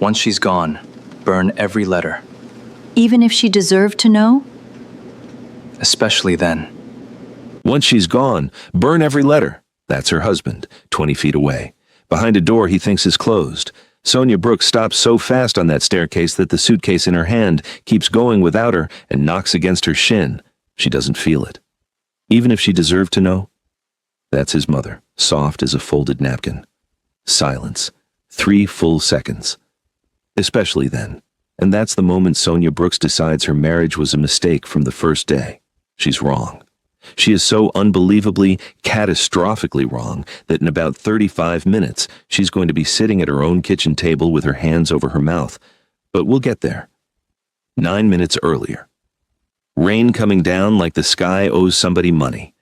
Once she's gone, burn every letter. Even if she deserved to know? Especially then. Once she's gone, burn every letter. That's her husband, 20 feet away. Behind a door he thinks is closed. Sonia Brooks stops so fast on that staircase that the suitcase in her hand keeps going without her and knocks against her shin. She doesn't feel it. Even if she deserved to know? That's his mother, soft as a folded napkin. Silence. 3 full seconds. Especially then. And that's the moment Sonia Brooks decides her marriage was a mistake from the first day. She's wrong. She is so unbelievably, catastrophically wrong that in about 35 minutes, she's going to be sitting at her own kitchen table with her hands over her mouth. But we'll get there. 9 minutes earlier. Rain coming down like the sky owes somebody money.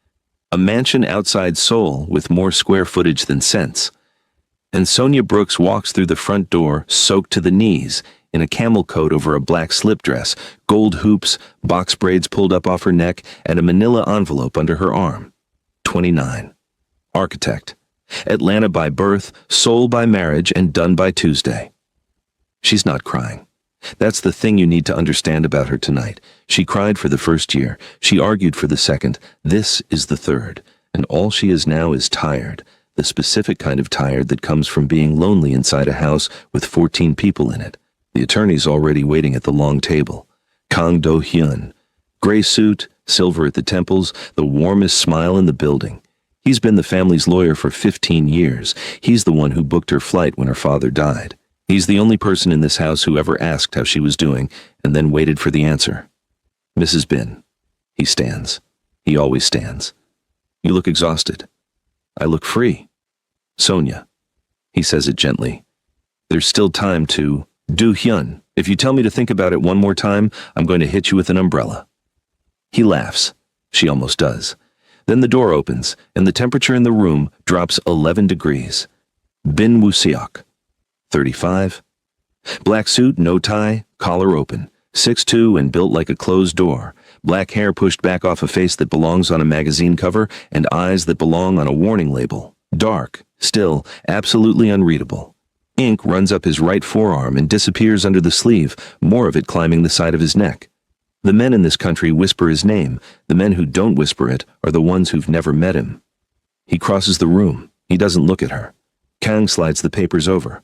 A mansion outside Seoul with more square footage than sense. And Sonia Brooks walks through the front door, soaked to the knees, in a camel coat over a black slip dress, gold hoops, box braids pulled up off her neck, and a manila envelope under her arm. 29. Architect. Atlanta by birth, Seoul by marriage, and done by Tuesday. She's not crying. That's the thing you need to understand about her tonight. She cried for the first year. She argued for the second. This is the third. And all she is now is tired. The specific kind of tired that comes from being lonely inside a house with 14 people in it. The attorney's already waiting at the long table. Kang Do-hyun. Gray suit, silver at the temples, the warmest smile in the building. He's been the family's lawyer for 15 years. He's the one who booked her flight when her father died. He's the only person in this house who ever asked how she was doing and then waited for the answer. Mrs. Bin. He stands. He always stands. You look exhausted. I look free. Sonia. He says it gently. There's still time to... Do-hyun, if you tell me to think about it one more time, I'm going to hit you with an umbrella. He laughs. She almost does. Then the door opens, and the temperature in the room drops 11 degrees. Bin Woo-seok. 35. Black suit, no tie, collar open. 6'2" and built like a closed door. Black hair pushed back off a face that belongs on a magazine cover, and eyes that belong on a warning label. Dark, still, absolutely unreadable. Ink runs up his right forearm and disappears under the sleeve, more of it climbing the side of his neck. The men in this country whisper his name. The men who don't whisper it are the ones who've never met him. He crosses the room. He doesn't look at her. Kang slides the papers over.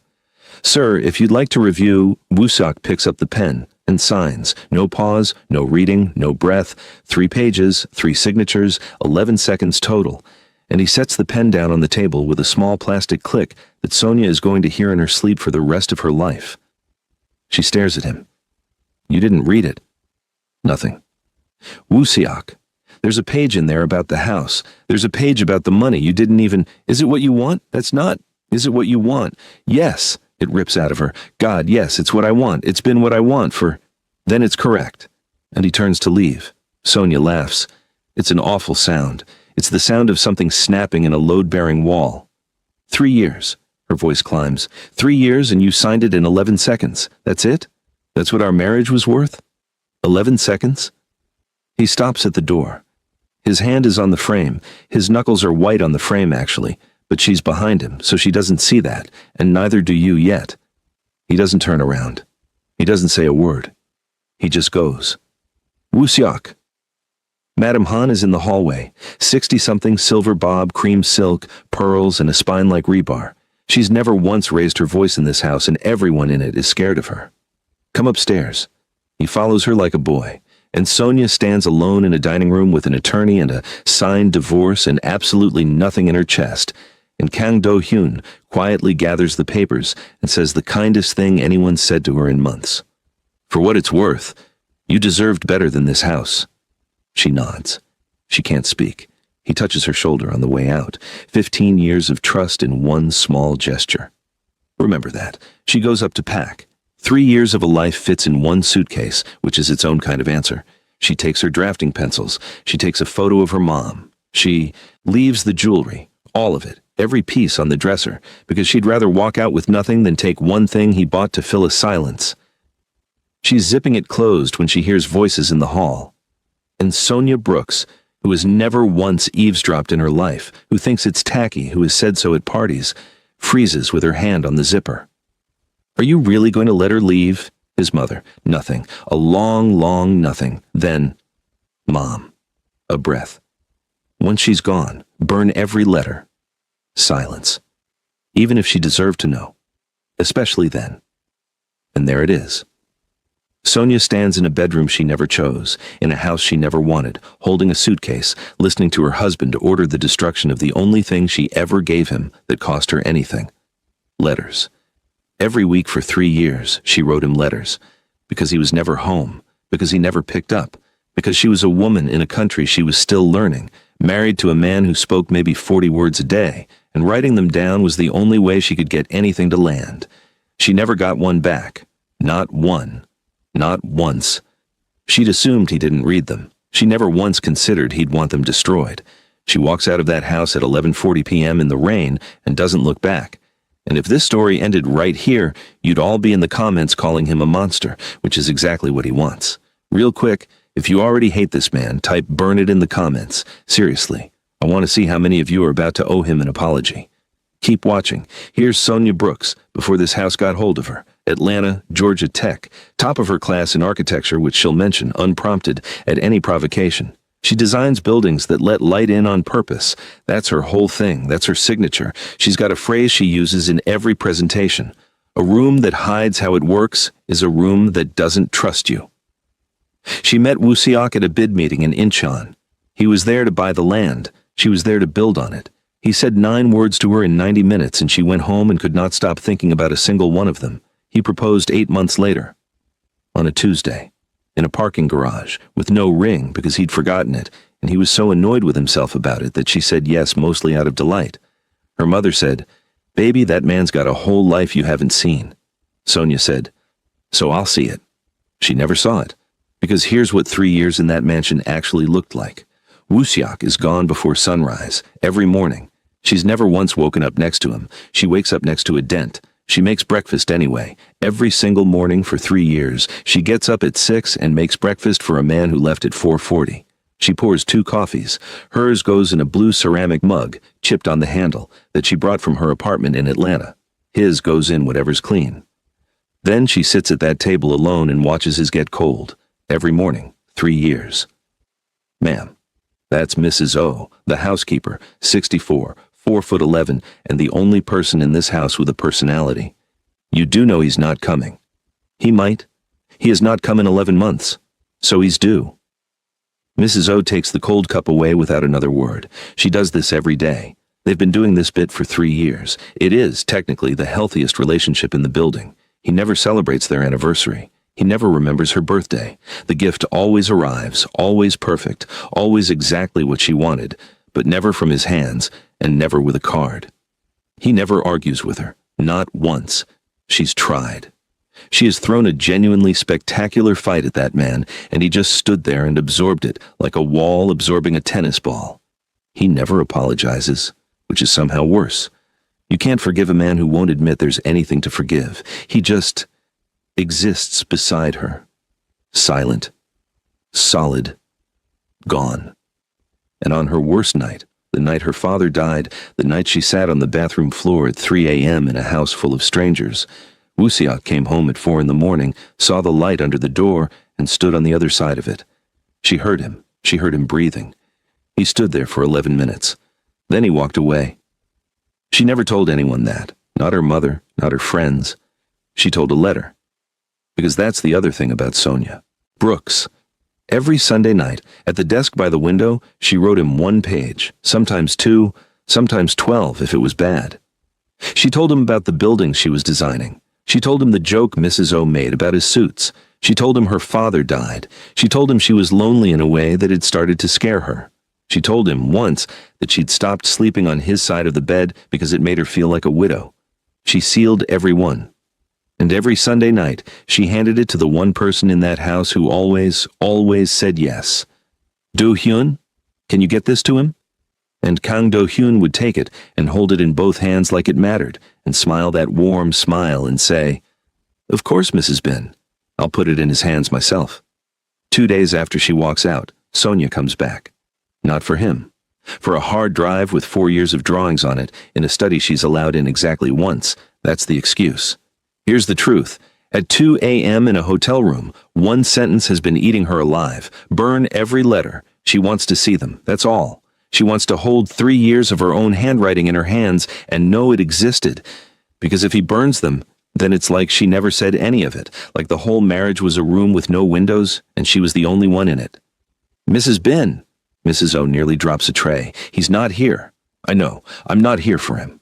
Sir, if you'd like to review, Woo-seok picks up the pen and signs. No pause, no reading, no breath. 3 pages, 3 signatures, 11 seconds total. And he sets the pen down on the table with a small plastic click that Sonia is going to hear in her sleep for the rest of her life. She stares at him. You didn't read it. Nothing. Woo-seok. There's a page in there about the house. There's a page about the money. You didn't even... Is it what you want? That's not... Is it what you want? Yes. It rips out of her. God, yes, it's what I want. It's been what I want for... Then it's correct. And he turns to leave. Sonia laughs. It's an awful sound. It's the sound of something snapping in a load-bearing wall. 3 years. Her voice climbs. 3 years and you signed it in 11 seconds. That's it? That's what our marriage was worth? 11 seconds? He stops at the door. His hand is on the frame. His knuckles are white on the frame, actually. But she's behind him, so she doesn't see that, and neither do you yet. He doesn't turn around. He doesn't say a word. He just goes. Woo-seok. Madam Han is in the hallway. 60-something, silver bob, cream silk, pearls, and a spine like rebar. She's never once raised her voice in this house, and everyone in it is scared of her. Come upstairs. He follows her like a boy, and Sonia stands alone in a dining room with an attorney and a signed divorce and absolutely nothing in her chest. And Kang Do-hyun quietly gathers the papers and says the kindest thing anyone said to her in months. For what it's worth, you deserved better than this house. She nods. She can't speak. He touches her shoulder on the way out. 15 years of trust in one small gesture. Remember that. She goes up to pack. 3 years of a life fits in one suitcase, which is its own kind of answer. She takes her drafting pencils. She takes a photo of her mom. She leaves the jewelry, all of it, every piece on the dresser, because she'd rather walk out with nothing than take one thing he bought to fill a silence. She's zipping it closed when she hears voices in the hall. And Sonia Brooks, who has never once eavesdropped in her life, who thinks it's tacky, who has said so at parties, freezes with her hand on the zipper. Are you really going to let her leave? His mother. Nothing. A long, long nothing. Then, Mom. A breath. Once she's gone, burn every letter. Silence. Even if she deserved to know. Especially then. And there it is. Sonia stands in a bedroom she never chose, in a house she never wanted, holding a suitcase, listening to her husband order the destruction of the only thing she ever gave him that cost her anything. Letters. Every week for 3 years, she wrote him letters. Because he was never home. Because he never picked up. Because she was a woman in a country she was still learning, married to a man who spoke maybe 40 words a day, and writing them down was the only way she could get anything to land. She never got one back. Not one. Not once. She'd assumed he didn't read them. She never once considered he'd want them destroyed. She walks out of that house at 11:40 p.m. in the rain and doesn't look back. And if this story ended right here, you'd all be in the comments calling him a monster, which is exactly what he wants. Real quick, if you already hate this man, type burn it in the comments. Seriously, I want to see how many of you are about to owe him an apology. Keep watching. Here's Sonia Brooks, before this house got hold of her. Atlanta, Georgia Tech, top of her class in architecture, which she'll mention, unprompted, at any provocation. She designs buildings that let light in on purpose. That's her whole thing. That's her signature. She's got a phrase she uses in every presentation. A room that hides how it works is a room that doesn't trust you. She met Wusiak at a bid meeting in Incheon. He was there to buy the land. She was there to build on it. He said 9 words to her in 90 minutes, and she went home and could not stop thinking about a single one of them. He proposed 8 months later, on a Tuesday, in a parking garage, with no ring because he'd forgotten it, and he was so annoyed with himself about it that she said yes mostly out of delight. Her mother said, "Baby, that man's got a whole life you haven't seen." Sonia said, "So I'll see it." She never saw it, because here's what 3 years in that mansion actually looked like. Wusiak is gone before sunrise, every morning. She's never once woken up next to him. She wakes up next to a dent. She makes breakfast anyway. Every single morning for 3 years, she gets up at 6 and makes breakfast for a man who left at 4:40. She pours 2 coffees. Hers goes in a blue ceramic mug, chipped on the handle, that she brought from her apartment in Atlanta. His goes in whatever's clean. Then she sits at that table alone and watches his get cold. Every morning, 3 years. Ma'am, that's Mrs. O, the housekeeper, 64, 4'11", and the only person in this house with a personality. You do know he's not coming. He might. He has not come in 11 months. So he's due. Mrs. O takes the cold cup away without another word. She does this every day. They've been doing this bit for 3 years. It is, technically, the healthiest relationship in the building. He never celebrates their anniversary. He never remembers her birthday. The gift always arrives, always perfect, always exactly what she wanted, but never from his hands, and never with a card. He never argues with her, not once. She's tried. She has thrown a genuinely spectacular fight at that man, and he just stood there and absorbed it, like a wall absorbing a tennis ball. He never apologizes, which is somehow worse. You can't forgive a man who won't admit there's anything to forgive. He just exists beside her. Silent. Solid. Gone. And on her worst night, the night her father died, the night she sat on the bathroom floor at 3 a.m. in a house full of strangers, Wusiak came home at 4 in the morning, saw the light under the door, and stood on the other side of it. She heard him. She heard him breathing. He stood there for 11 minutes. Then he walked away. She never told anyone that, not her mother, not her friends. She told a letter. Because that's the other thing about Sonia. Brooks. Every Sunday night, at the desk by the window, she wrote him 1 page, sometimes 2, sometimes 12 if it was bad. She told him about the buildings she was designing. She told him the joke Mrs. O made about his suits. She told him her father died. She told him she was lonely in a way that had started to scare her. She told him once that she'd stopped sleeping on his side of the bed because it made her feel like a widow. She sealed every one. And every Sunday night, she handed it to the one person in that house who always said yes. Do-hyun, can you get this to him? And Kang Do-hyun would take it and hold it in both hands like it mattered, and smile that warm smile and say, "Of course, Mrs. Bin. I'll put it in his hands myself." 2 days after she walks out, Sonia comes back. Not for him. For a hard drive with 4 years of drawings on it, in a study she's allowed in exactly once, that's the excuse. Here's the truth. At 2 a.m. in a hotel room, one sentence has been eating her alive. Burn every letter. She wants to see them. That's all. She wants to hold 3 years of her own handwriting in her hands and know it existed. Because if he burns them, then it's like she never said any of it, like the whole marriage was a room with no windows and she was the only one in it. Mrs. Ben. Mrs. O nearly drops a tray. He's not here. I know. I'm not here for him.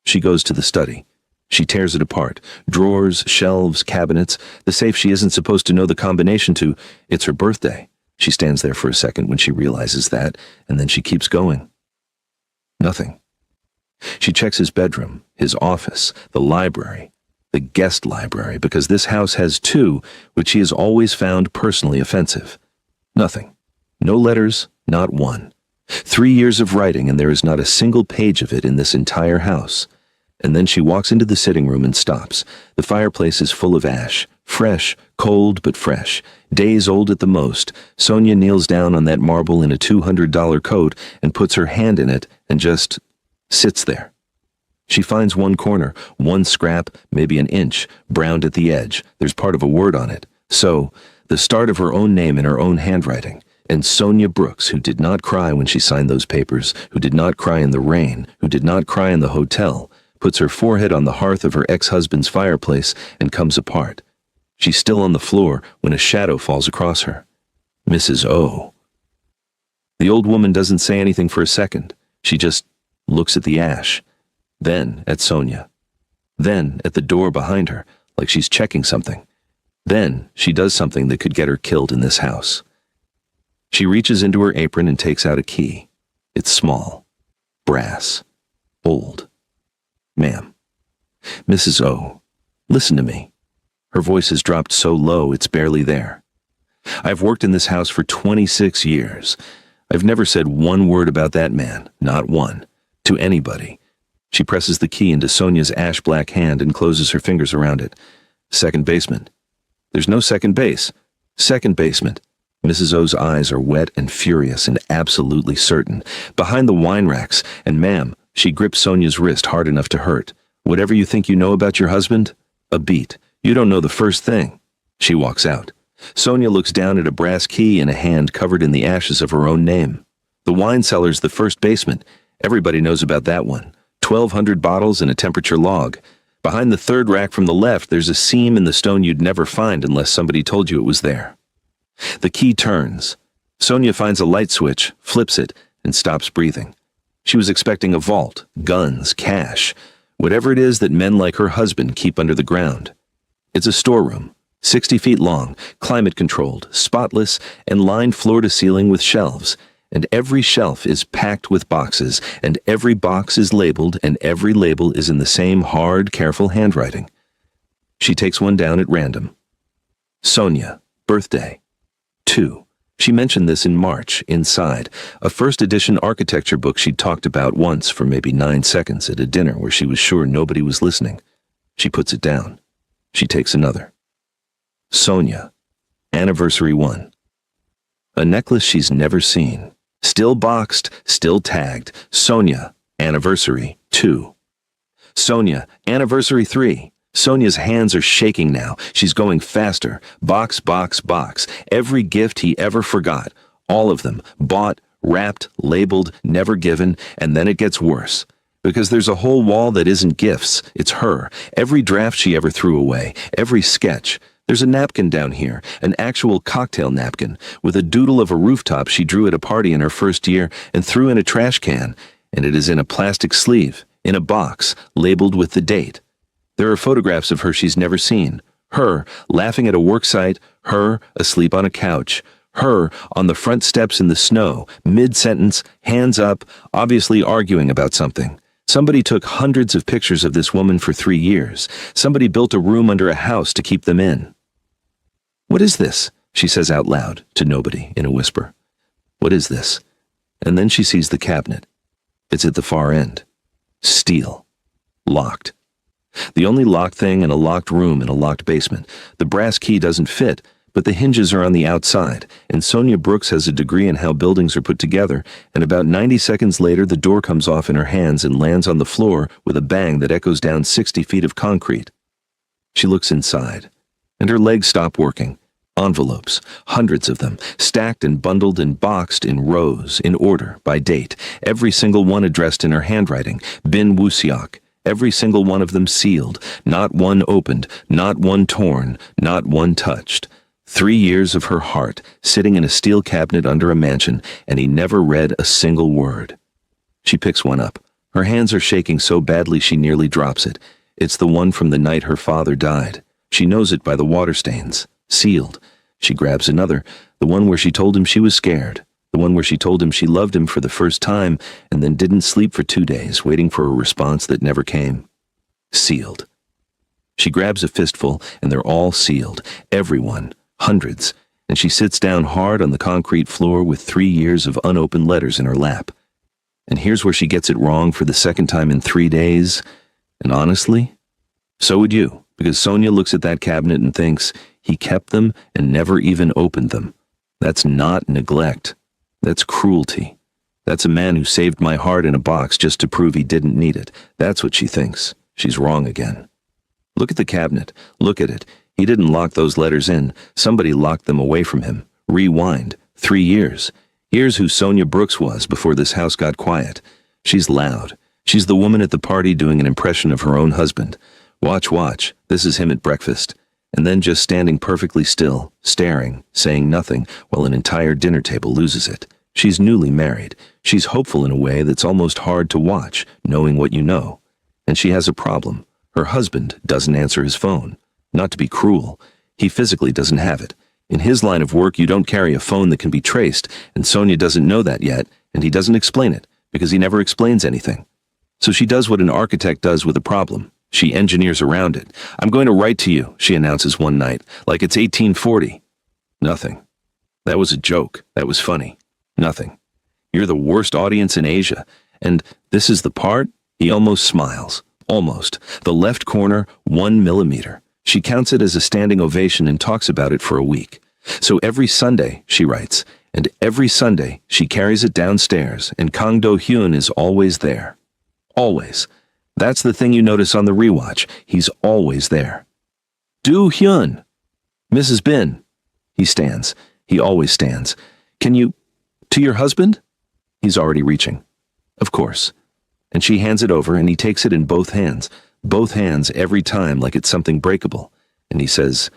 She goes to the study. She tears it apart. Drawers, shelves, cabinets, the safe she isn't supposed to know the combination to. It's her birthday. She stands there for a second when she realizes that, and then she keeps going. Nothing. She checks his bedroom, his office, the library, the guest library, because this house has two, which she has always found personally offensive. Nothing. No letters, not one. 3 years of writing, and there is not a single page of it in this entire house. And then she walks into the sitting room and stops. The fireplace is full of ash. Fresh, cold but fresh. Days old at the most. Sonia kneels down on that marble in a $200 coat and puts her hand in it and just sits there. She finds one corner, one scrap, maybe an inch, browned at the edge. There's part of a word on it. So, the start of her own name in her own handwriting. And Sonia Brooks, who did not cry when she signed those papers, who did not cry in the rain, who did not cry in the hotel, puts her forehead on the hearth of her ex-husband's fireplace and comes apart. She's still on the floor when a shadow falls across her. Mrs. O. The old woman doesn't say anything for a second. She just looks at the ash, then at Sonia, then at the door behind her, like she's checking something. Then she does something that could get her killed in this house. She reaches into her apron and takes out a key. It's small, brass, old. Ma'am. Mrs. O, listen to me. Her voice has dropped so low it's barely there. I've worked in this house for 26 years. I've never said one word about that man, not one, to anybody. She presses the key into Sonia's ash-black hand and closes her fingers around it. Second basement. There's no second base. Second basement. Mrs. O's eyes are wet and furious and absolutely certain. Behind the wine racks, and ma'am, she grips Sonia's wrist hard enough to hurt. Whatever you think you know about your husband? A beat. You don't know the first thing. She walks out. Sonia looks down at a brass key in a hand covered in the ashes of her own name. The wine cellar's the first basement. Everybody knows about that one. 1,200 bottles and a temperature log. Behind the third rack from the left, there's a seam in the stone you'd never find unless somebody told you it was there. The key turns. Sonia finds a light switch, flips it, and stops breathing. She was expecting a vault, guns, cash, whatever it is that men like her husband keep under the ground. It's a storeroom, 60 feet long, climate-controlled, spotless, and lined floor to ceiling with shelves. And every shelf is packed with boxes, and every box is labeled, and every label is in the same hard, careful handwriting. She takes one down at random. Sonia, birthday. 2. She mentioned this in March, inside, a first edition architecture book she'd talked about once for maybe 9 seconds at a dinner where she was sure nobody was listening. She puts it down. She takes another. Sonia, anniversary 1. A necklace she's never seen. Still boxed, still tagged. Sonia, anniversary 2. Sonia, anniversary 3. Sonia's hands are shaking now. She's going faster. Box, box, box. Every gift he ever forgot. All of them. Bought, wrapped, labeled, never given, and then it gets worse. Because there's a whole wall that isn't gifts. It's her. Every draft she ever threw away. Every sketch. There's a napkin down here, an actual cocktail napkin, with a doodle of a rooftop she drew at a party in her first year and threw in a trash can, and it is in a plastic sleeve, in a box, labeled with the date. There are photographs of her she's never seen. Her, laughing at a work site. Her, asleep on a couch. Her, on the front steps in the snow, mid-sentence, hands up, obviously arguing about something. Somebody took hundreds of pictures of this woman for 3 years. Somebody built a room under a house to keep them in. What is this? She says out loud, to nobody, in a whisper. What is this? And then she sees the cabinet. It's at the far end. Steel. Locked. The only locked thing in a locked room in a locked basement. The brass key doesn't fit, but the hinges are on the outside, and Sonia Brooks has a degree in how buildings are put together, and about 90 seconds later the door comes off in her hands and lands on the floor with a bang that echoes down 60 feet of concrete. She looks inside, and her legs stop working. Envelopes, hundreds of them, stacked and bundled and boxed in rows, in order, by date, every single one addressed in her handwriting, Bin Wusiak, every single one of them sealed, not one opened, not one torn, not one touched. 3 years of her heart, sitting in a steel cabinet under a mansion, and he never read a single word. She picks one up. Her hands are shaking so badly she nearly drops it. It's the one from the night her father died. She knows it by the water stains. Sealed. She grabs another, the one where she told him she was scared, the one where she told him she loved him for the first time and then didn't sleep for 2 days, waiting for a response that never came. Sealed. She grabs a fistful, and they're all sealed. Everyone. Hundreds. And she sits down hard on the concrete floor with 3 years of unopened letters in her lap. And here's where she gets it wrong for the second time in 3 days. And honestly, so would you, because Sonia looks at that cabinet and thinks, he kept them and never even opened them. That's not neglect. That's cruelty. That's a man who saved my heart in a box just to prove he didn't need it. That's what she thinks. She's wrong again. Look at the cabinet. Look at it. He didn't lock those letters in. Somebody locked them away from him. Rewind. 3 years. Here's who Sonia Brooks was before this house got quiet. She's loud. She's the woman at the party doing an impression of her own husband. Watch. This is him at breakfast. And then just standing perfectly still, staring, saying nothing, while an entire dinner table loses it. She's newly married. She's hopeful in a way that's almost hard to watch, knowing what you know. And she has a problem. Her husband doesn't answer his phone. Not to be cruel. He physically doesn't have it. In his line of work, you don't carry a phone that can be traced, and Sonia doesn't know that yet, and he doesn't explain it, because he never explains anything. So she does what an architect does with a problem. She engineers around it. I'm going to write to you, she announces one night, like it's 1840. Nothing. That was a joke. That was funny. Nothing. You're the worst audience in Asia. And this is the part? He almost smiles. Almost. The left corner, 1 millimeter. She counts it as a standing ovation and talks about it for a week. So every Sunday, she writes, and every Sunday she carries it downstairs, and Kang Do-hyun is always there. Always. That's the thing you notice on the rewatch. He's always there. Do-hyun. Mrs. Bin. He stands. He always stands. Can you... To your husband? He's already reaching. Of course. And she hands it over, and he takes it in both hands every time like it's something breakable. And he says,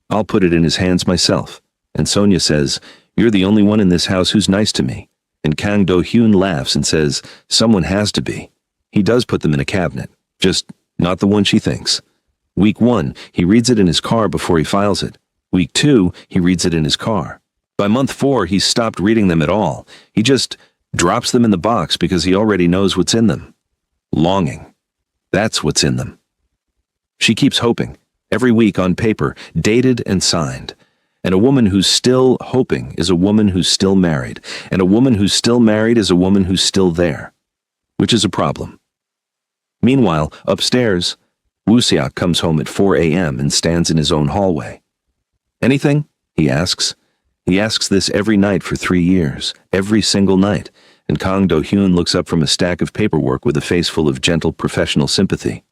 I'll put it in his hands myself. And Sonia says, you're the only one in this house who's nice to me. And Kang Do-hyun laughs and says, someone has to be. He does put them in a cabinet, just not the one she thinks. Week 1, he reads it in his car before he files it. Week 2, he reads it in his car. By month 4, he's stopped reading them at all. He just drops them in the box because he already knows what's in them. Longing. That's what's in them. She keeps hoping, every week on paper, dated and signed. And a woman who's still hoping is a woman who's still married. And a woman who's still married is a woman who's still there. Which is a problem. Meanwhile, upstairs, Wusiak comes home at 4 a.m. and stands in his own hallway. Anything? He asks. He asks this every night for 3 years, every single night, and Kang Do-hyun looks up from a stack of paperwork with a face full of gentle professional sympathy.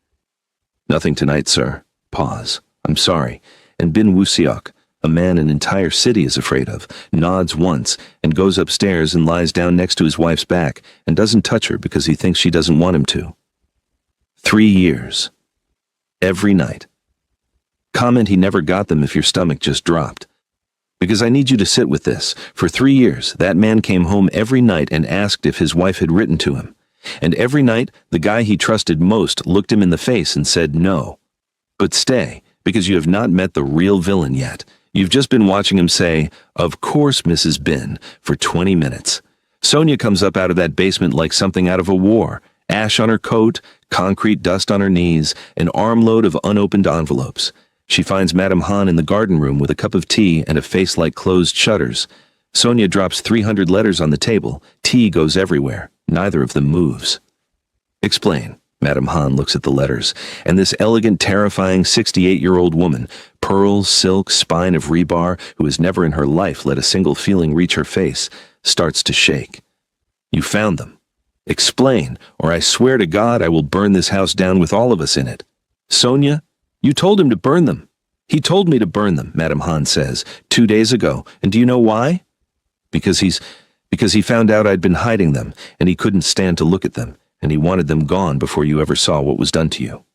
Nothing tonight, sir. Pause. I'm sorry. And Bin Wusiak, a man an entire city is afraid of, nods once and goes upstairs and lies down next to his wife's back and doesn't touch her because he thinks she doesn't want him to. 3 years. Every night. Comment he never got them if your stomach just dropped. Because I need you to sit with this. For 3 years, that man came home every night and asked if his wife had written to him. And every night, the guy he trusted most looked him in the face and said no. But stay, because you have not met the real villain yet. You've just been watching him say, of course, Mrs. Bin, for 20 minutes. Sonia comes up out of that basement like something out of a war. Ash on her coat, concrete dust on her knees, an armload of unopened envelopes. She finds Madame Han in the garden room with a cup of tea and a face like closed shutters. Sonia drops 300 letters on the table. Tea goes everywhere. Neither of them moves. Explain. Madame Han looks at the letters, and this elegant, terrifying 68-year-old woman, pearls, silk, spine of rebar, who has never in her life let a single feeling reach her face, starts to shake. You found them. Explain, or I swear to God I will burn this house down with all of us in it. Sonia? You told him to burn them. He told me to burn them, Madame Han says, 2 days ago. And do you know why? Because he found out I'd been hiding them, and he couldn't stand to look at them, and he wanted them gone before you ever saw what was done to you.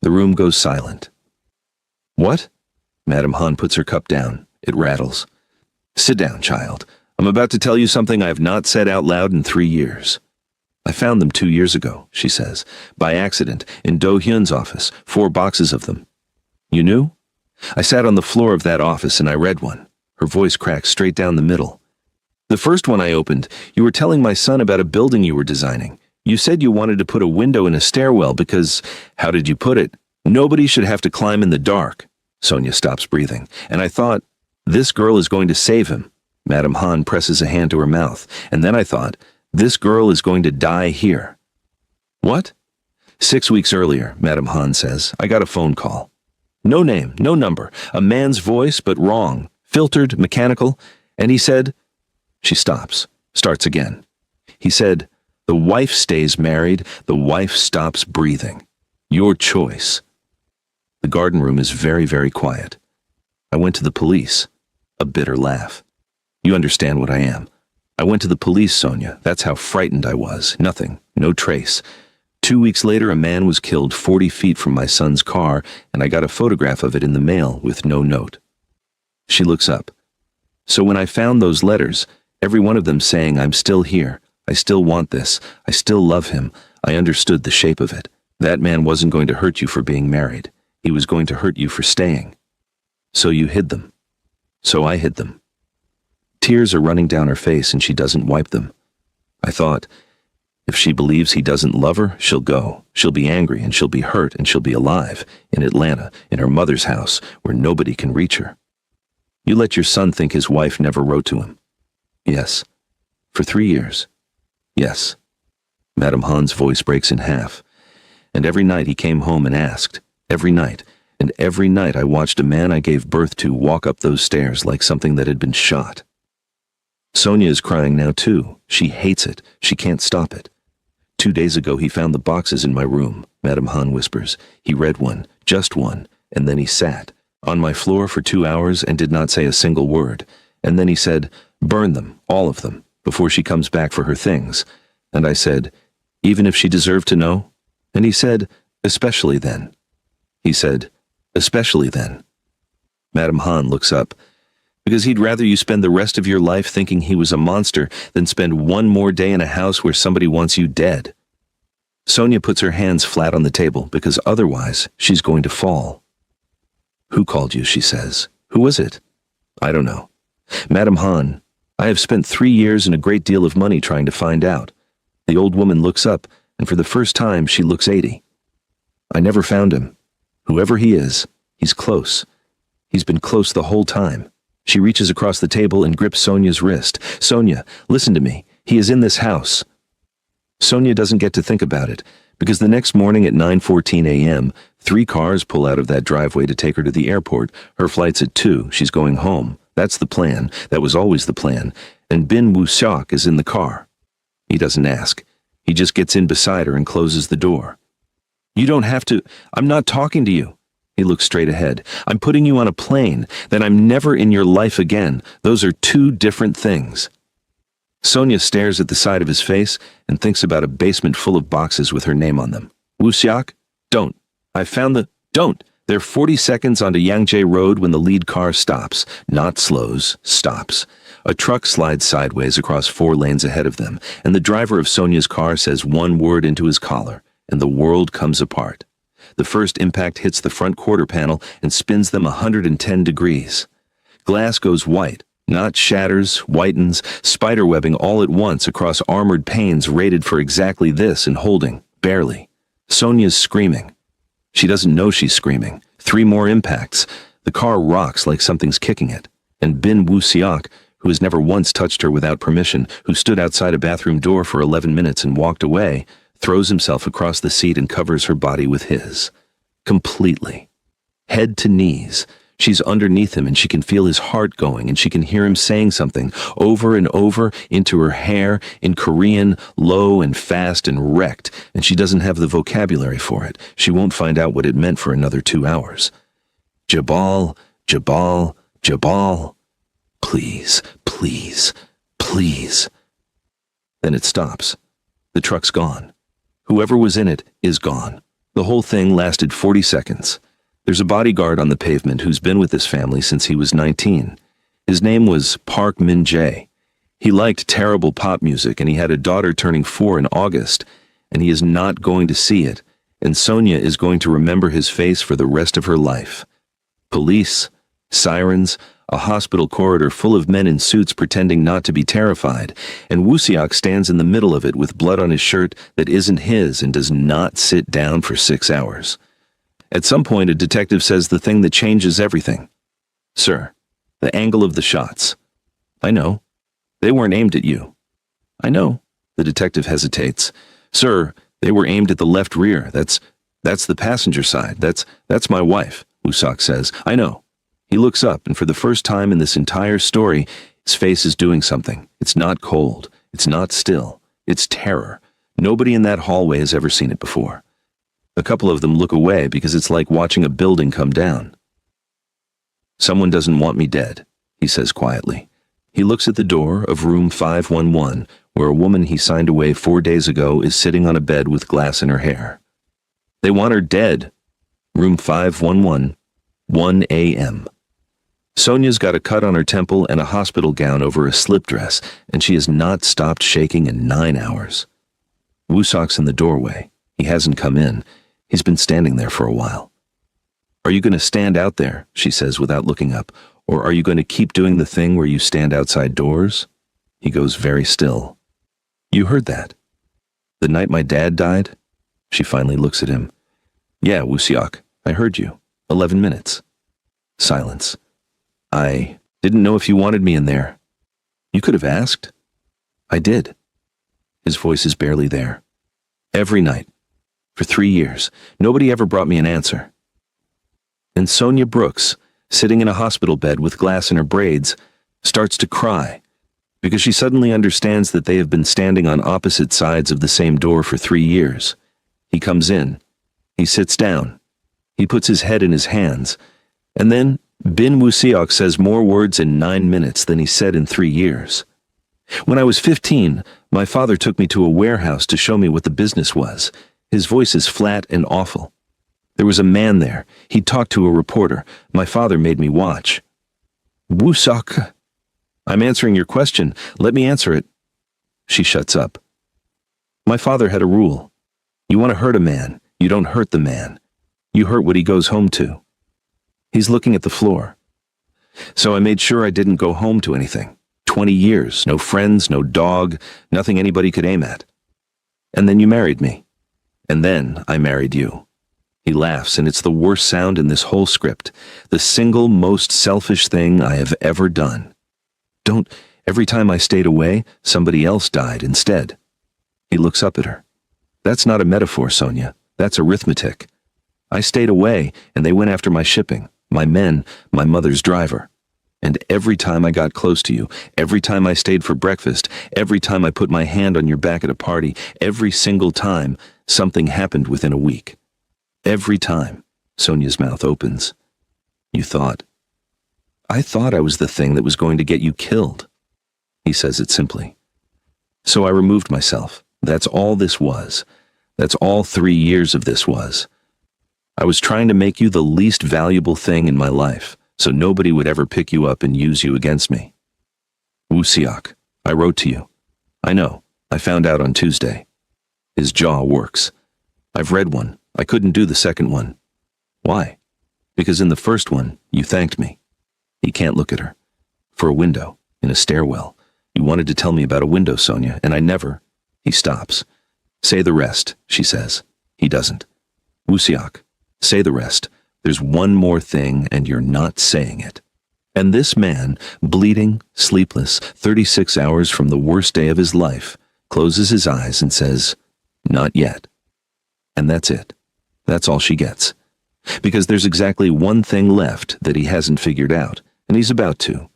The room goes silent. What? Madame Han puts her cup down. It rattles. Sit down, child. I'm about to tell you something I have not said out loud in 3 years. I found them 2 years ago, she says, by accident, in Do Hyun's office, 4 boxes of them. You knew? I sat on the floor of that office and I read one. Her voice cracks straight down the middle. The first one I opened, you were telling my son about a building you were designing. You said you wanted to put a window in a stairwell because, how did you put it? Nobody should have to climb in the dark. Sonia stops breathing, and I thought, this girl is going to save him. Madame Han presses a hand to her mouth, and then I thought, this girl is going to die here. What? 6 weeks earlier, Madame Han says, I got a phone call. No name, no number, a man's voice, but wrong, filtered, mechanical, and he said, she stops, starts again. He said, the wife stays married, the wife stops breathing. Your choice. The garden room is very, very quiet. I went to the police. A bitter laugh. You understand what I am. I went to the police, Sonia. That's how frightened I was. Nothing. No trace. 2 weeks later, a man was killed 40 feet from my son's car, and I got a photograph of it in the mail with no note. She looks up. So when I found those letters, every one of them saying, I'm still here. I still want this. I still love him. I understood the shape of it. That man wasn't going to hurt you for being married. He was going to hurt you for staying. So you hid them. So I hid them. Tears are running down her face and she doesn't wipe them. I thought, if she believes he doesn't love her, she'll go. She'll be angry and she'll be hurt and she'll be alive in Atlanta, in her mother's house, where nobody can reach her. You let your son think his wife never wrote to him. Yes. For 3 years. Yes. Madame Han's voice breaks in half. And every night he came home and asked. Every night. And every night I watched a man I gave birth to walk up those stairs like something that had been shot. Sonia is crying now too. She hates it. She can't stop it. 2 days ago he found the boxes in my room, Madame Han whispers. He read one, just one, and then he sat on my floor for 2 hours and did not say a single word. And then he said, burn them, all of them, before she comes back for her things. And I said, even if she deserved to know? And he said, especially then. He said, especially then. Madame Han looks up. Because he'd rather you spend the rest of your life thinking he was a monster than spend one more day in a house where somebody wants you dead. Sonia puts her hands flat on the table because otherwise she's going to fall. Who called you, she says. Who was it? I don't know. Madame Han, I have spent 3 years and a great deal of money trying to find out. The old woman looks up, and for the first time she looks 80. I never found him. Whoever he is, he's close. He's been close the whole time. She reaches across the table and grips Sonia's wrist. Sonia, listen to me. He is in this house. Sonia doesn't get to think about it, because the next morning at 9:14 a.m., 3 cars pull out of that driveway to take her to the airport. Her flight's at 2. She's going home. That's the plan. That was always the plan. And Bin Woo-seok is in the car. He doesn't ask. He just gets in beside her and closes the door. You don't have to. I'm not talking to you. He looks straight ahead. I'm putting you on a plane. Then I'm never in your life again. Those are 2 different things. Sonia stares at the side of his face and thinks about a basement full of boxes with her name on them. Woo-seok? Don't. I found the... Don't. They're 40 seconds onto Yangjae Road when the lead car stops. Not slows. Stops. A truck slides sideways across 4 lanes ahead of them, and the driver of Sonia's car says one word into his collar, and the world comes apart. The first impact hits the front quarter panel and spins them 110 degrees. Glass goes white, not shatters, whitens, spiderwebbing all at once across armored panes rated for exactly this and holding, barely. Sonia's screaming. She doesn't know she's screaming. 3 more impacts. The car rocks like something's kicking it. And Bin Woo-seok, who has never once touched her without permission, who stood outside a bathroom door for 11 minutes and walked away, throws himself across the seat and covers her body with his. Completely. Head to knees. She's underneath him and she can feel his heart going and she can hear him saying something over and over into her hair in Korean, low and fast and wrecked, and she doesn't have the vocabulary for it. She won't find out what it meant for another 2 hours. Jabal, Jabal, Jabal. Please, please, please. Then it stops. The truck's gone. Whoever was in it is gone. The whole thing lasted 40 seconds. There's a bodyguard on the pavement who's been with this family since he was 19. His name was Park Min-jae. He liked terrible pop music and he had a daughter turning 4 in August, and he is not going to see it, and Sonia is going to remember his face for the rest of her life. Police, sirens, a hospital corridor full of men in suits pretending not to be terrified, and Woo-seok stands in the middle of it with blood on his shirt that isn't his and does not sit down for 6 hours. At some point, a detective says the thing that changes everything. Sir, the angle of the shots. I know. They weren't aimed at you. I know. The detective hesitates. Sir, they were aimed at the left rear. That's the passenger side. That's my wife, Woo-seok says. I know. He looks up, and for the first time in this entire story, his face is doing something. It's not cold. It's not still. It's terror. Nobody in that hallway has ever seen it before. A couple of them look away because it's like watching a building come down. Someone doesn't want me dead, he says quietly. He looks at the door of room 511, where a woman he signed away 4 days ago is sitting on a bed with glass in her hair. They want her dead. Room 511, 1 a.m. Sonia's got a cut on her temple and a hospital gown over a slip dress, and she has not stopped shaking in 9 hours. Woo-seok's in the doorway. He hasn't come in. He's been standing there for a while. Are you going to stand out there, she says without looking up, or are you going to keep doing the thing where you stand outside doors? He goes very still. You heard that? The night my dad died? She finally looks at him. Yeah, Woo-seok, I heard you. 11 minutes. Silence. I didn't know if you wanted me in there. You could have asked. I did. His voice is barely there. Every night. For 3 years, nobody ever brought me an answer. And Sonia Brooks, sitting in a hospital bed with glass in her braids, starts to cry because she suddenly understands that they have been standing on opposite sides of the same door for 3 years. He comes in. He sits down. He puts his head in his hands. And then Bin Woo-seok says more words in 9 minutes than he said in 3 years. When I was 15, my father took me to a warehouse to show me what the business was. His voice is flat and awful. There was a man there. He talked to a reporter. My father made me watch. Woo-seok. I'm answering your question. Let me answer it. She shuts up. My father had a rule. You want to hurt a man, you don't hurt the man. You hurt what he goes home to. He's looking at the floor. So I made sure I didn't go home to anything. 20 years, no friends, no dog, nothing anybody could aim at. And then you married me. And then I married you. He laughs, and it's the worst sound in this whole script. The single most selfish thing I have ever done. Every time I stayed away, somebody else died instead. He looks up at her. That's not a metaphor, Sonia. That's arithmetic. I stayed away, and they went after my shipping, my men, my mother's driver. And every time I got close to you, every time I stayed for breakfast, every time I put my hand on your back at a party, every single time, something happened within a week. Every time. Sonia's mouth opens. You thought. I thought I was the thing that was going to get you killed. He says it simply. So I removed myself. That's all this was. That's all 3 years of this was. I was trying to make you the least valuable thing in my life, so nobody would ever pick you up and use you against me. Woo-seok, I wrote to you. I know. I found out on Tuesday. His jaw works. I've read one. I couldn't do the second one. Why? Because in the first one, you thanked me. He can't look at her. For a window, in a stairwell. You wanted to tell me about a window, Sonia, and I never. He stops. Say the rest, she says. He doesn't. Woo-seok, say the rest. There's one more thing, and you're not saying it. And this man, bleeding, sleepless, 36 hours from the worst day of his life, closes his eyes and says, not yet. And that's it. That's all she gets. Because there's exactly one thing left that he hasn't figured out, and he's about to.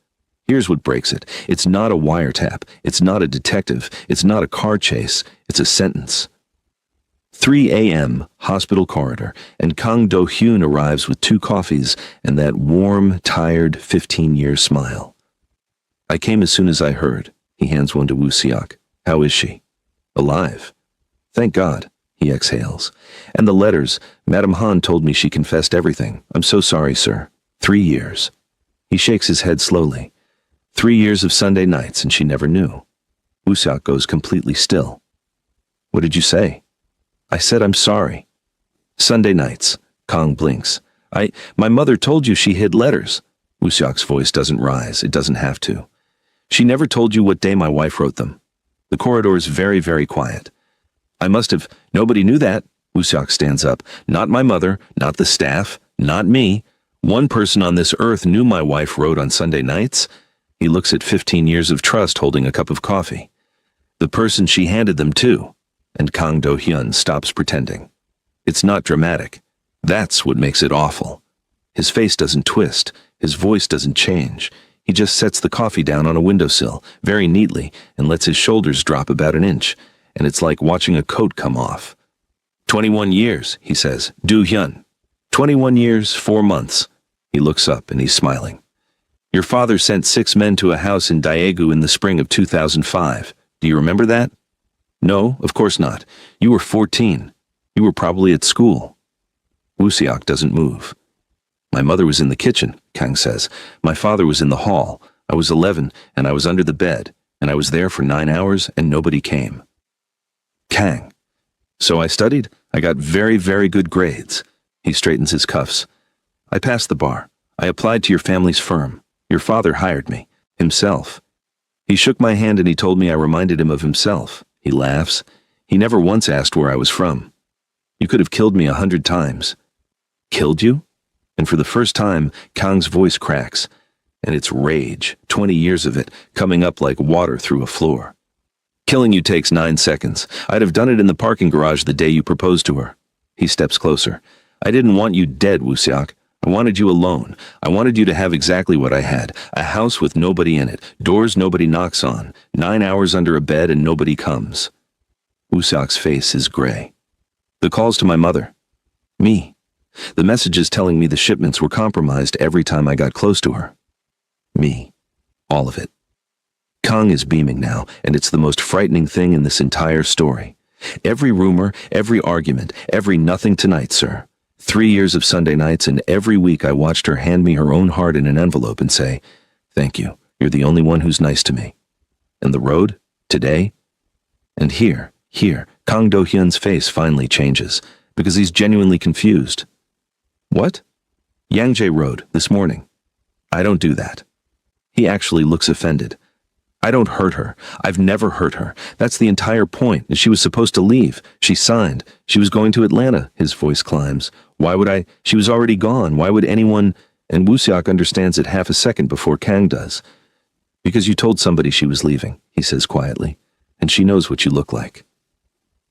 Here's what breaks it. It's not a wiretap. It's not a detective. It's not a car chase. It's a sentence. 3 a.m., hospital corridor, and Kang Do-hyun arrives with 2 coffees and that warm, tired, 15-year smile. I came as soon as I heard. He hands one to Woo Seok. How is she? Alive. Thank God, he exhales. And the letters. Madame Han told me she confessed everything. I'm so sorry, sir. 3 years. He shakes his head slowly. 3 years of Sunday nights, and she never knew. Woo Seok goes completely still. What did you say? I said I'm sorry. Sunday nights. Kang blinks. My mother told you she hid letters. Woo Seok's voice doesn't rise. It doesn't have to. She never told you what day my wife wrote them. The corridor is very, very quiet. I must have. Nobody knew that. Woo Seok stands up. Not my mother, not the staff, not me. One person on this earth knew my wife wrote on Sunday nights. He looks at 15 years of trust holding a cup of coffee. The person she handed them to. And Kang Do-hyun stops pretending. It's not dramatic. That's what makes it awful. His face doesn't twist. His voice doesn't change. He just sets the coffee down on a windowsill, very neatly, and lets his shoulders drop about an inch, and it's like watching a coat come off. 21 years, he says. Do-hyun. 21 years, 4 months. He looks up and he's smiling. Your father sent 6 men to a house in Daegu in the spring of 2005. Do you remember that? No, of course not. You were 14. You were probably at school. Woo Seok doesn't move. My mother was in the kitchen, Kang says. My father was in the hall. I was 11, and I was under the bed, and I was there for 9 hours, and nobody came. Kang. So I studied. I got very, very good grades. He straightens his cuffs. I passed the bar. I applied to your family's firm. Your father hired me. Himself. He shook my hand and he told me I reminded him of himself. He laughs. He never once asked where I was from. You could have killed me 100 times. Killed you? And for the first time, Kang's voice cracks. And it's rage, 20 years of it, coming up like water through a floor. Killing you takes 9 seconds. I'd have done it in the parking garage the day you proposed to her. He steps closer. I didn't want you dead, Woo Seok. I wanted you alone. I wanted you to have exactly what I had. A house with nobody in it. Doors nobody knocks on. 9 hours under a bed and nobody comes. Woo Seok's face is gray. The calls to my mother. Me. The messages telling me the shipments were compromised every time I got close to her. Me. All of it. Kang is beaming now, and it's the most frightening thing in this entire story. Every rumor, every argument, every nothing tonight, sir. 3 years of Sunday nights, and every week I watched her hand me her own heart in an envelope and say, thank you, you're the only one who's nice to me. And the road? Today? And here, Kang Do-hyun's face finally changes, because he's genuinely confused. What? Yangjae Road, this morning. I don't do that. He actually looks offended. I don't hurt her. I've never hurt her. That's the entire point. She was supposed to leave. She signed. She was going to Atlanta. His voice climbs. Why would I? She was already gone. Why would anyone? And Woo Seok understands it half a second before Kang does. Because you told somebody she was leaving, he says quietly. And she knows what you look like.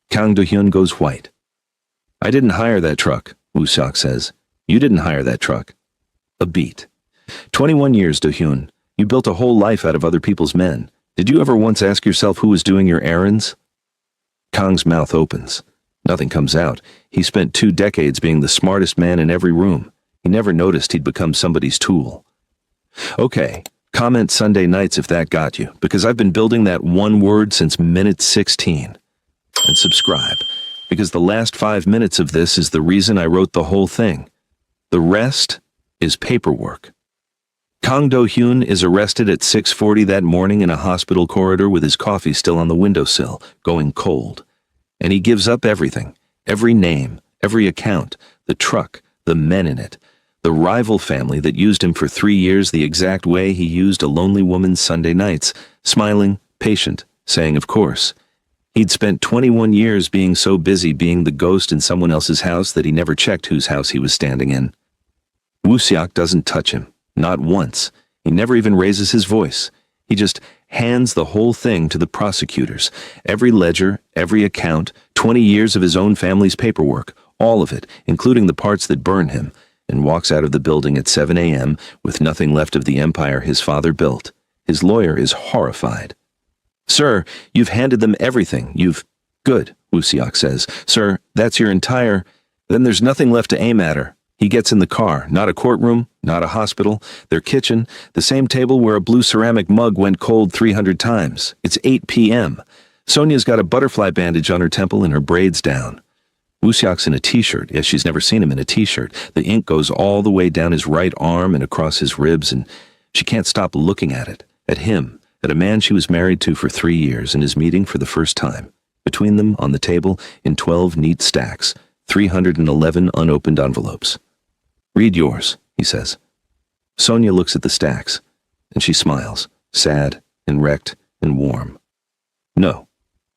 Kang Do-hyun goes white. I didn't hire that truck, Woo Seok says. You didn't hire that truck. A beat. 21 years, Do-hyun. You built a whole life out of other people's men. Did you ever once ask yourself who was doing your errands? Kang's mouth opens. Nothing comes out. He spent 2 decades being the smartest man in every room. He never noticed he'd become somebody's tool. Okay, comment Sunday nights if that got you, because I've been building that one word since minute 16. And subscribe, because the last 5 minutes of this is the reason I wrote the whole thing. The rest is paperwork. Kang Do-hyun is arrested at 6:40 that morning in a hospital corridor with his coffee still on the windowsill, going cold. And he gives up everything, every name, every account, the truck, the men in it, the rival family that used him for 3 years the exact way he used a lonely woman's Sunday nights, smiling, patient, saying of course. He'd spent 21 years being so busy being the ghost in someone else's house that he never checked whose house he was standing in. Woo Seok doesn't touch him. Not once. He never even raises his voice. He just hands the whole thing to the prosecutors. Every ledger, every account, 20 years of his own family's paperwork, All of it, including the parts that burn him, and walks out of the building at 7 a.m. with nothing left of the empire his father built. His lawyer is horrified. "Sir, you've handed them everything. Good," Wusiak says. "Sir, that's your entire—" Then there's nothing left to aim at her. He gets in the car, not a courtroom, not a hospital, their kitchen, the same table where a blue ceramic mug went cold 300 times. It's 8 p.m. Sonia's got a butterfly bandage on her temple and her braids down. Wusiak's in a t-shirt. Yes, she's never seen him in a t-shirt. The ink goes all the way down his right arm and across his ribs, and she can't stop looking at it, at him, at a man she was married to for 3 years and is meeting for the first time. Between them, on the table, in 12 neat stacks, 311 unopened envelopes. "Read yours," he says. Sonia looks at the stacks, and she smiles, sad and wrecked and warm. "No,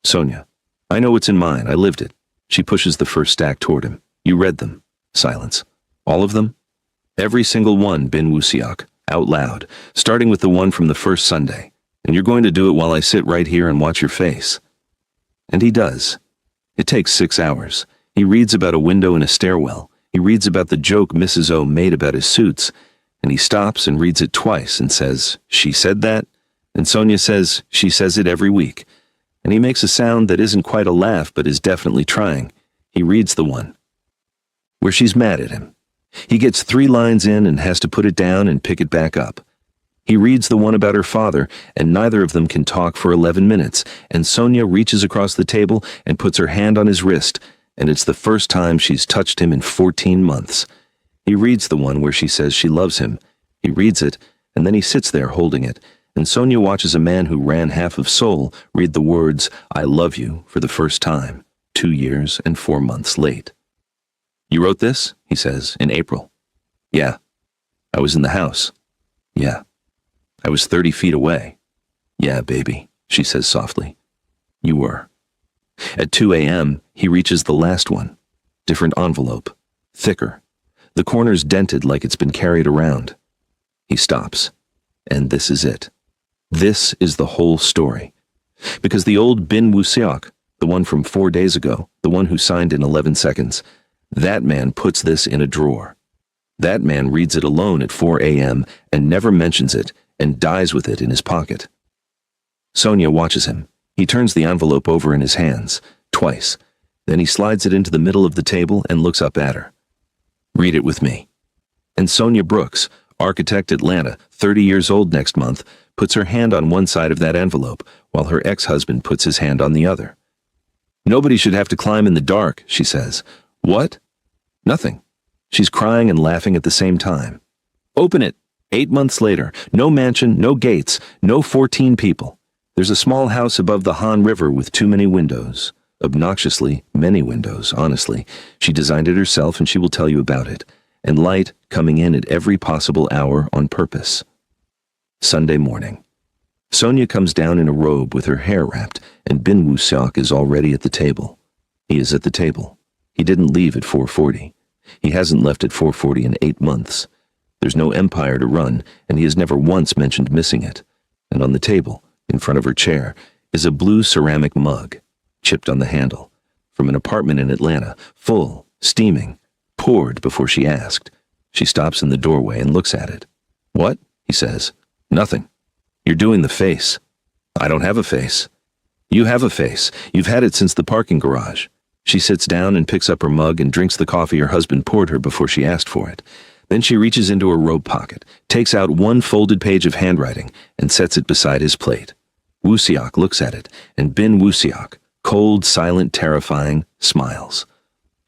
Sonia, I know what's in mine. I lived it." She pushes the first stack toward him. "You read them." Silence. "All of them?" "Every single one, Bin Wusiak, out loud, starting with the one from the first Sunday. And you're going to do it while I sit right here and watch your face." And he does. It takes 6 hours. He reads about a window in a stairwell. He reads about the joke Mrs. O made about his suits, and he stops and reads it twice and says, "She said that?" And Sonia says, "She says it every week." And he makes a sound that isn't quite a laugh but is definitely trying. He reads the one where she's mad at him. He gets 3 lines in and has to put it down and pick it back up. He reads the one about her father, and neither of them can talk for 11 minutes, and Sonia reaches across the table and puts her hand on his wrist, and it's the first time she's touched him in 14 months. He reads the one where she says she loves him. He reads it, and then he sits there holding it, and Sonia watches a man who ran half of Seoul read the words, "I love you," for the first time, 2 years and 4 months late. "You wrote this?" he says, "in April." "Yeah." "I was in the house." "Yeah." "I was 30 feet away." "Yeah, baby," she says softly. "You were." At 2 a.m., he reaches the last one. Different envelope. Thicker. The corner's dented like it's been carried around. He stops. And this is it. This is the whole story. Because the old Bin Wusiak, the one from 4 days ago, the one who signed in 11 seconds, that man puts this in a drawer. That man reads it alone at 4 a.m. and never mentions it and dies with it in his pocket. Sonia watches him. He turns the envelope over in his hands, twice. Then he slides it into the middle of the table and looks up at her. "Read it with me." And Sonia Brooks, architect Atlanta, 30 years old next month, puts her hand on one side of that envelope, while her ex-husband puts his hand on the other. "Nobody should have to climb in the dark," she says. "What?" "Nothing." She's crying and laughing at the same time. "Open it." 8 months later, no mansion, no gates, no 14 people. There's a small house above the Han River with too many windows. Obnoxiously many windows, honestly. She designed it herself and she will tell you about it. And light coming in at every possible hour on purpose. Sunday morning. Sonia comes down in a robe with her hair wrapped, and Bin Wusiak is already at the table. He is at the table. He didn't leave at 4:40. He hasn't left at 4:40 in 8 months. There's no empire to run, and he has never once mentioned missing it. And on the table, in front of her chair, is a blue ceramic mug, chipped on the handle, from an apartment in Atlanta, full, steaming, poured before she asked. She stops in the doorway and looks at it. "What?" he says. "Nothing. You're doing the face." "I don't have a face." "You have a face. You've had it since the parking garage." She sits down and picks up her mug and drinks the coffee her husband poured her before she asked for it. Then she reaches into her robe pocket, takes out one folded page of handwriting, and sets it beside his plate. Wusiak looks at it, and Bin Wusiak, cold, silent, terrifying, smiles.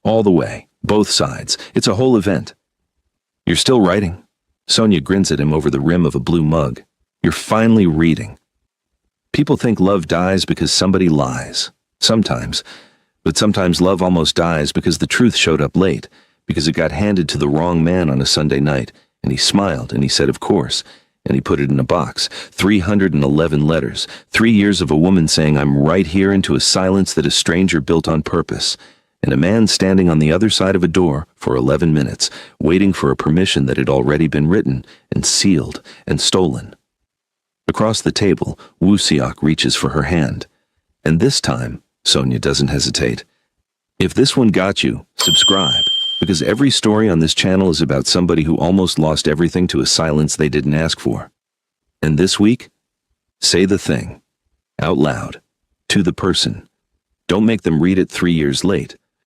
All the way, both sides. It's a whole event. "You're still writing?" Sonia grins at him over the rim of a blue mug. "You're finally reading." People think love dies because somebody lies. Sometimes. But sometimes love almost dies because the truth showed up late, because it got handed to the wrong man on a Sunday night, and he smiled, and he said, "Of course," and he put it in a box. 311 letters. 3 years of a woman saying, "I'm right here," into a silence that a stranger built on purpose, and a man standing on the other side of a door for 11 minutes, waiting for a permission that had already been written and sealed and stolen. Across the table, Wusiak reaches for her hand. And this time, Sonia doesn't hesitate. If this one got you, subscribe, because every story on this channel is about somebody who almost lost everything to a silence they didn't ask for. And this week, say the thing, out loud, to the person. Don't make them read it 3 years late.